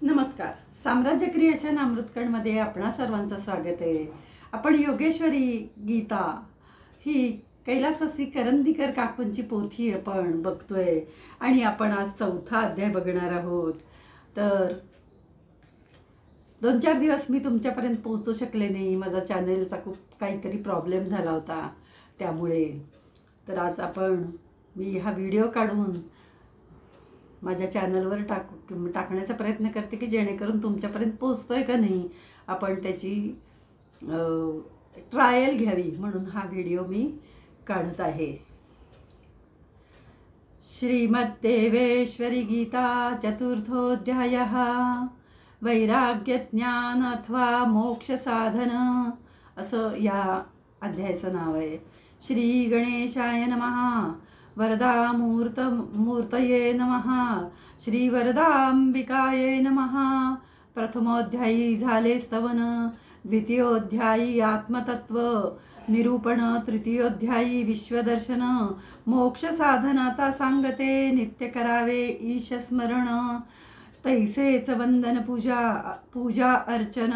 नमस्कार. साम्राज्य क्रिएशन अमृतकणमध्ये आपणा सर्वांचं स्वागत आहे. आपण योगेश्वरी गीता ही कैलासवासी करंदीकर काकूंची पोथी आपण बघतोय आणि आपण आज 4था अध्याय बघणार आहोत. तर 2-4 दिवस मी तुमच्यापर्यंत पोहोचू शकले नाही. माझा चॅनेलचा खूप काहीतरी प्रॉब्लेम झाला होता त्यामुळे. तर आज मी हा व्हिडिओ काढून माझ्या चॅनलवर टाकण्याचा प्रयत्न करते की जेणेकरून तुमच्यापर्यंत पोहोचतोय का नाही आपण त्याची ट्रायल घ्यावी म्हणून हा व्हिडिओ मी काढत आहे. श्रीमद्देवेश्वरी गीता चतुर्थोऽध्यायः वैराग्य ज्ञान अथवा मोक्ष साधन असं या अध्यायाचं नाव आहे. श्री गणेशाय नमः. वरदा मूर्तये नमः. श्री वरदांबिकाये नमः. प्रथमोध्यायी झाले स्तवन. द्वितीयोध्यायी आत्मतत्व निरूपण. तृतीयोध्यायी विश्वदर्शन. मोक्ष साधन आता सांगते. नित्य करावे ईश स्मरण. तैसेच वंदन पूजा अर्चन.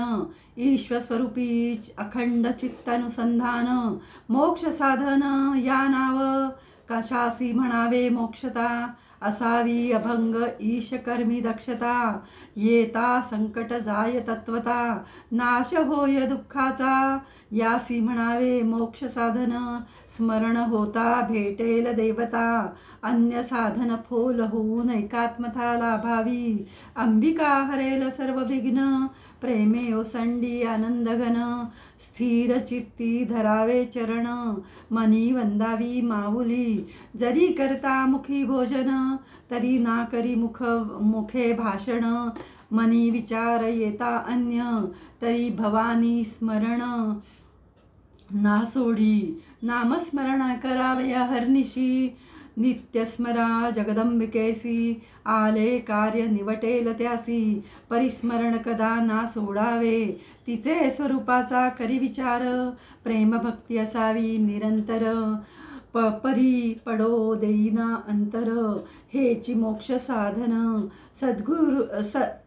ईश्वस्वरूपी अखंड चित्तानुसंधान. मोक्ष साधन या नाव कशासी म्हणावे मोक्षता. असावी अभंग ईशकर्मी दक्षता. येता संकट जाय तत्वता. नाश होय दुःखाचा. यासी म्हणावे मोक्ष साधन. स्मरण होता भेटेल देवता. अन्य साधन फोल होऊन एकात्मता लाभावी. अंबिका हरेल सर्व विघ्न. प्रेमे ओसंडी आनंदघन. स्थिर चित्ती धरावे चरण. मनी वंदावी माऊली. जरी करता मुखी भोजन. तरी ना करी मुखे भाषण. मनी विचार येता अन्य. तरी भवानी स्मरण ना सोडी. नामस्मरण करावे अहर्निशी. नित्यस्मरा जगदंबिकेसी. आले कार्य निवटेल त्यासी. परिस्मरण कदा ना सोडावे. तिचे स्वरूपाचा करी विचार. प्रेम भक्ती असावी निरंतर. परी पडो देईना अंतर. हेची मोक्ष साधन. सद्गुरु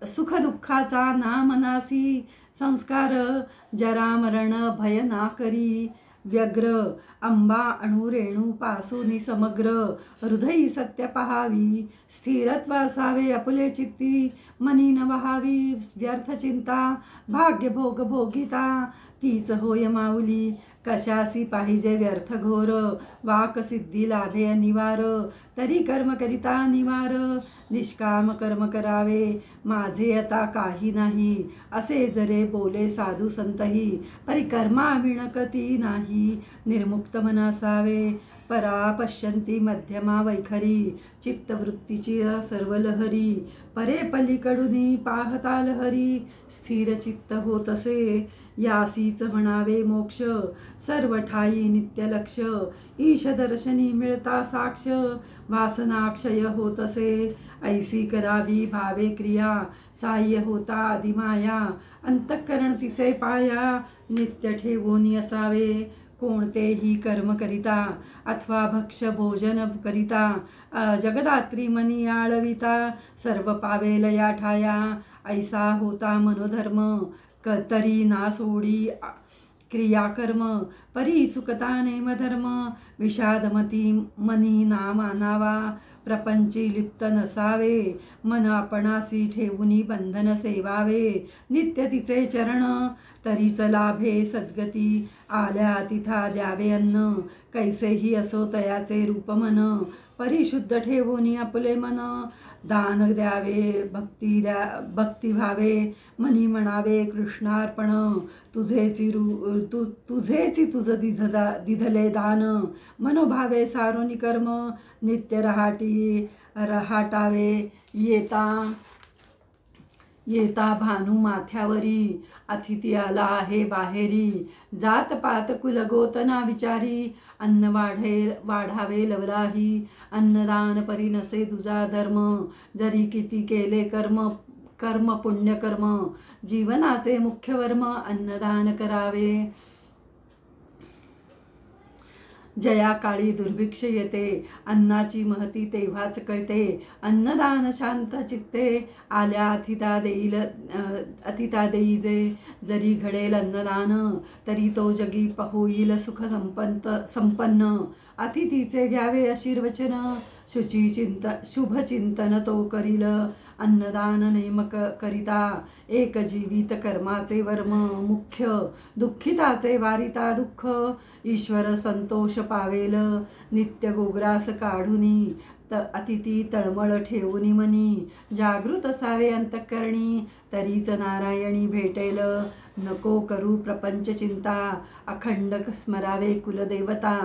सुख दुःखाचा नामनासी. संस्कार जरा मरण भय ना करी. व्यग्र अंबा अणुरेणू पासूनी समग्र. हृदयी सत्य पहावी. स्थिरत्व असावे आपुले चित्ती. मनी न वहावी व्यर्थ चिंता. भाग्य भोग भोगिता तीच होय माऊली. कशासी पाहिजे व्यर्थ घोर. वाक सिद्धी लाभे अनिवार. तरी कर्म करिता निवार. निष्काम कर्म करावे माझे आता काही नाही. असे जरे बोले साधू संतही. परिकर्मा विणकती नाही. निर्मुक्त मन असावे. परा पश्यंती मध्यमा वैखरी. चित्तवृत्तीची सर्व लहरी. परे पलीकडूनी पाहता लहरी. स्थिर चित्त होत असे. यासीच म्हणावे मोक्ष. सर्व ठाई नित्य लक्ष. ईश दर्शनी मिळता साक्ष. वासनाक्षय होत असे. ऐसी करावी भावे क्रिया. साह्य होता अधिमाया. अंतःकरण तिचे पाया. नित्य ठेवून असावे. कोणतेही कर्म करिता अथवा भक्ष भोजन करिता. जगदात्री मनी आळविता. सर्व पावेल या ठाया. ऐसा होता मनोधर्म. तरी ना सोडी क्रियाकर्म. परी चुकता नेमधर्म. विषादमती मनी ना मानावा. प्रपंची लिप्त नसावे. मन आपणासी ठेवूनी बंधन सेवावे. नित्य तिचे चरण. तरीच लाभे सद्गती. आल्या तिथा द्यावे अन्न. कैसेही असो तयाचे रूप मन. परिशुद्ध ठेवूनी आपले मन. दान द्यावे भक्ती भावे. मनी म्हणावे कृष्णार्पण. तुझेची तुझ दिधले दान. मनोभावे सारोनी कर्म. नित्य रहाटावे येता भानू माथ्यावरी. अतिथी आला आहे बाहेरी. जात पात कुलगोतना विचारी. अन्न वाढावे लवलाही. अन्नदान परी नसे तुझा धर्म. जरी किती केले कर्म पुण्यकर्म. जीवनाचे मुख्य वर्म अन्नदान करावे. जया काळी दुर्भिक्ष येते, अन्नाची महती तेव्हाच कळते. अन्नदान शांत चित्ते, आल्या अतिता देई जे. जरी घडेल अन्नदान, तरी तो जगी होईल सुख संपन्न. अतिथीचे घ्यावे आशीर्वचन, शुभ चिंतन तो करील. अन्नदान नेमक करिता, एक जीवित कर्माचे वर्म मुख्य. दुःखिताचे वारिता दुःख, ईश्वर संतोष पावेल. नित्य गोग्रास काढुनी, अतिथी तळमळ ठेवूनी मनी. जागृत असावे अंतःकरणी, तरीच नारायणी भेटेल. नको करू प्रपंच चिंता, अखंड स्मरावे कुलदेवता.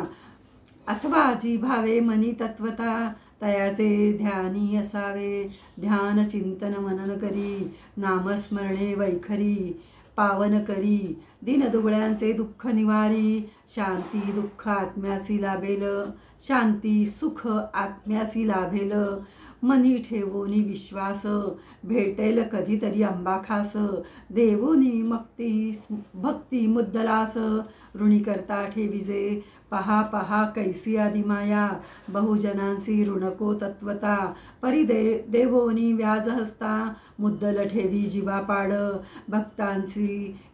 अथवा जी भावे मनी तत्वता, तयाचे ध्यानी असावे. ध्यान चिंतन मनन करी, नामस्मरणे वैखरी पावन करी. दीनदुबळ्यांचे दुःख निवारी, शांती दुःख आत्म्यासी लाभेल. शांती सुख आत्म्यासी लाभेल. मनी ठेवोनी विश्वास, भेटेल कधीतरी आंबाखास. देवोनी भक्ती मुद्दलास, ऋणी करता ठेविजे. पहा पहा कैसी आदिमाया, बहुजनांसी ऋणको तत्वता. परी देवोनी व्याज हस्ता, मुद्दल ठेवी जीवापाड. भक्तांसी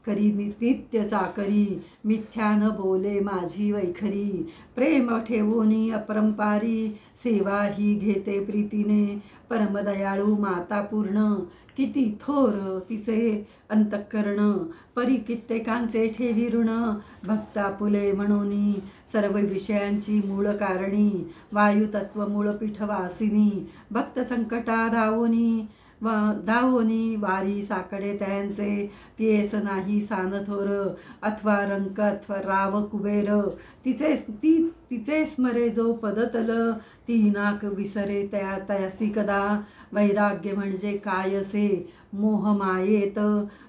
करी नित्य चाकरी, मिथ्या न बोले माझी वैखरी. प्रेम ठेवोनी अपरंपारी, सेवा ही घेते प्रीतीने. परमदयाळू माता पूर्ण, किती थोर तिचे अंतःकरण. परी कित्येकांचे ठेवी ऋण, भक्ता पुले म्हणोनी. सर्व विषयांची मूळ कारणी, वायुतत्व मूळ पीठवासिनी. भक्त संकटा धावोनी वारी साकडे त्यांचे. केस नाही सान थोर, अथवा रंक अथवा राव कुबेर. तिचे स्मरे जो पदतल, ती नाक विसरे तयासी कदा. वैराग्य म्हणजे काय असे, मोह मायेत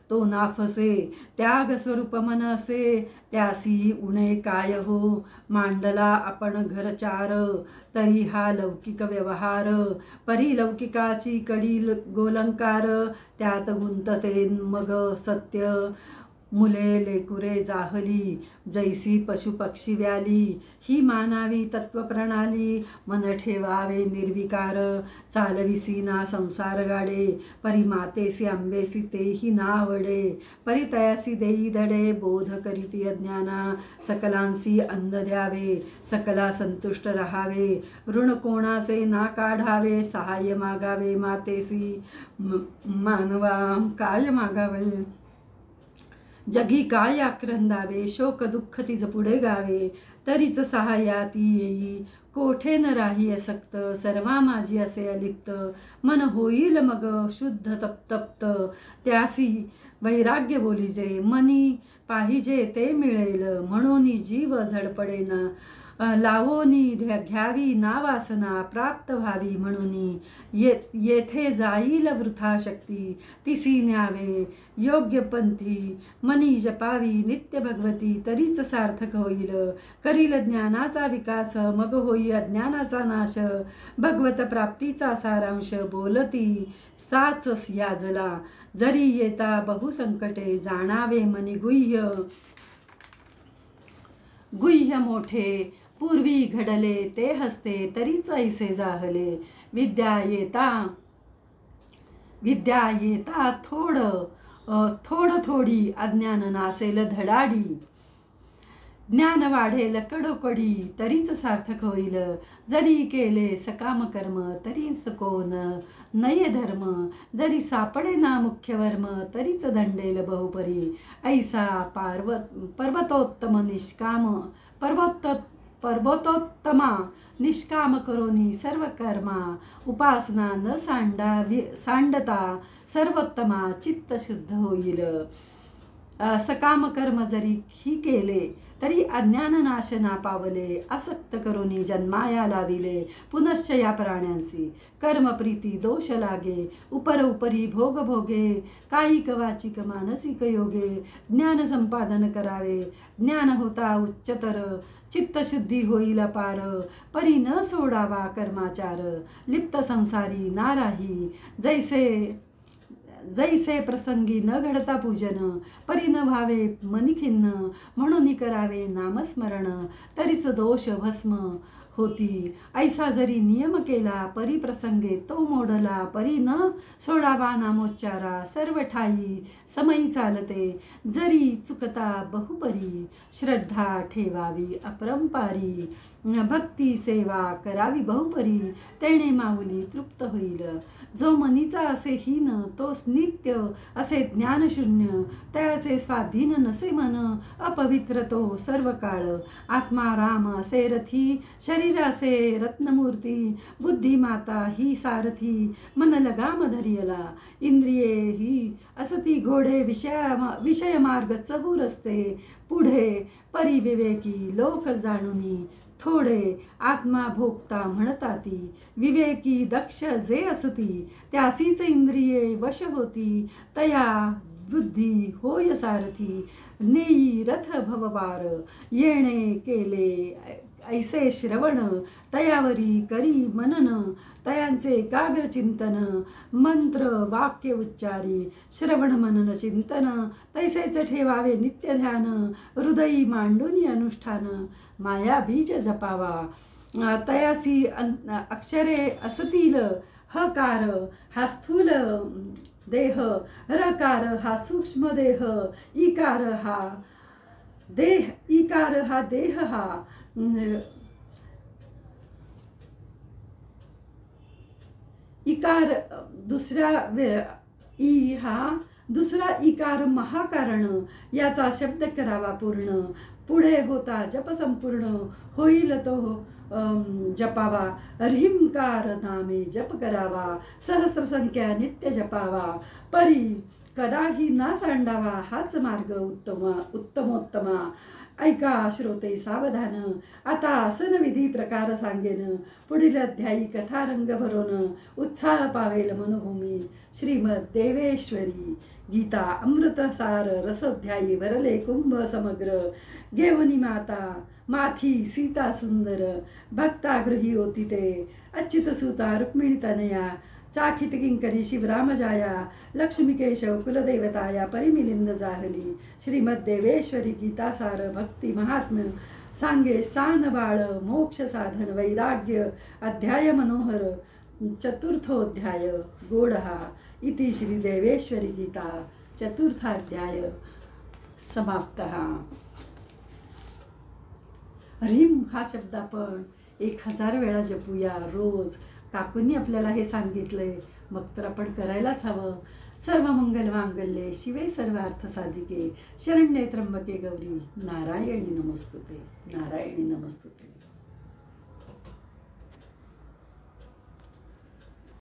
तो नाफसे. त्याग स्वरूप मन असे, त्यासी उणे काय हो. मांडला आपण घरचार, तरी हा लौकिक व्यवहार. परिलौकिकाची कडी गोलंकार, त्यात गुंतते मग सत्य. मुले लेकुरे जाहली, जैसी पशुपक्षी व्याली. ही मानावी तत्वप्रणाली, मन ठेवावे निर्विकार. चालविसी ना संसार गाडे, परी मातेसी आंबेसी तेही ना आवडे. परी तयासी देई धडे, बोध करीती अज्ञाना. सकलांसी अन्न द्यावे, सकला संतुष्ट रहावे. ऋण कोणाचे ना काढावे, सहाय्य मागावे मातेसी. मानवा काय मागावे, जगी काय आक्रंदावे. शोक दुःख तिज पुढे गावे, तरीच सहाय्याती येई. कोठे न राही असक्त, सर्वा माझी असे अलिप्त. मन होईल मग शुद्ध तप्त, त्यासी वैराग्य बोलिजे. मनी पाहिजे ते मिळेल, म्हणून जीव झडपडेना. लावोनी घ्यावी ना वासना, प्राप्त व्हावी म्हणून. येथे जाईल वृथा शक्ती, तिसी न्यावे योग्य पंथी. मनी जपावी नित्य भगवती, तरीच सार्थक होईल. करील ज्ञानाचा विकास, मग होई अज्ञानाचा नाश. भगवत प्राप्तीचा सारांश, बोलती साच याजला. जरी येता बहुसंकटे, जाणावे मनी गुह्य मोठे. पूर्वी घडले ते हसते, तरीच ऐसे जाहले. विद्या येता थोडी, अज्ञान नासेल धडाडी. ज्ञान वाढेल कडोकडी, तरीच सार्थक होईल. जरी केले सकाम कर्म, तरी कोण नये धर्म. जरी सापडे ना मुख्य वर्म, तरीच दंडेल बहुपरी. ऐसा पर्वतोत्तमा निष्काम करोनी सर्व कर्मा. उपासना न सांडता, सर्वोत्तमा चित्त शुद्ध होईल. सकाम कर्म जरी ही केले, तरी अज्ञान नाश ना पावले. आसक्त करोनी जन्माया लाविले, पुनश्च या प्राण्यांसी. कर्म प्रीती दोष लागे, उपरी भोग भोगे. कायिक वाचिक मानसिक योगे, ज्ञान संपादन करावे. ज्ञान होता उच्चतर, चित्तशुद्धी होईल पार. परी न सोडावा कर्माचार, लिप्त संसारी नाराही. जैसे प्रसंगी न घडता पूजन, परी न भावे मनी खिन्न, म्हणून करावे नामस्मरण, तरीच दोष भस्म होती. ऐसा जरी नियम केला, परी प्रसंगे तो मोडला, परी न सोडावा नामोच्चारा, सर्व ठाई समयी चालते, जरी चुकता बहुपरी, श्रद्धा ठेवावी अपरंपारी, भक्ती सेवा करावी बहुपरी, तेणे माऊली तृप्त होईल. जो मनीचा असे हीन, तो नित्य असे ज्ञानशून्य, त्याचे स्वाधीन नसे मन, अपवित्र तो सर्व काळ, आत्मा राम असे रथी, शरीरासे रत्नमूर्ती, बुद्धी माता ही सारथी, मन लगाम धरियला, इंद्रिये ही असती घोडे, विषय मार्ग चहूर असते पुढे, परिविवेकी लोक जाणुनी, थोडे आत्मा भोगता म्हणताती, विवेकी दक्ष जे असती, त्यासीच इंद्रिये वश होती, तया बुद्धी होय सारथी, नेई रथ भवपार, येणे केले ऐसे श्रवण, तयावरी करी मनन, तयांचे एकाग्र चिंतन, मंत्र वाक्य उच्चारी, श्रवण मनन चिंतन, तैसेच ठेवावे नित्य ध्यान, हृदयी मांडूनी अनुष्ठान, माया बीज जपावा, तयासी अक्षरे असतील, हकार हा स्थूल देह, रकार हा सूक्ष्म देह, इकार हा देह हा इकार दुसरा इकार महाकारण, याचा शब्द करावा पूर्ण, पुढे होता जप संपूर्ण, होईल तो जपावा, ह्रींकार नामे जप करावा, सहस्र संख्या नित्य जपावा, परी कदाही ना सांडावा, हाच मार्ग उत्तमोत्तमा. ऐका श्रोते सावधान, आता आसन विधी प्रकार सांगेन, पुढील अध्यायी कथा रंग भरोन, उत्साह पावेल मनोभूमी. श्रीमद देवेश्वरी गीता अमृतसार रसोध्यायी भरले कुंभ समग्र, घेवनी माता माथी सीता सुंदर, भक्ता गृही होती ते, अच्युत सुता रुक्मिणी तनया, चाखित किंकरी शिवरामजाया, लक्ष्मी केशव कुलदेवताया, परिमिलिंद जाहली. श्रीमद देवेश्वरी गीतासार भक्ती महात्म्य सांगे सान बाळ, मोक्ष साधन वैराग्य, अध्याय मनोहर, चतुर्थोध्याय गोडहा. इति श्री देवेश्वरी गीता चतुर्थाध्याय समाप्तः. ह्रीं हा शब्द आपण 1000 वेळा जपूया रोज. काकूंनी आपल्याला हे सांगितलंय, मग तर आपण करायलाच हवं. सर्व मंगल मांगल्ये शिवे सर्वार्थ साधिके, शरण्ये त्र्यंबके गौरी नारायणी नमस्तुते, नारायणी नमस्तुते.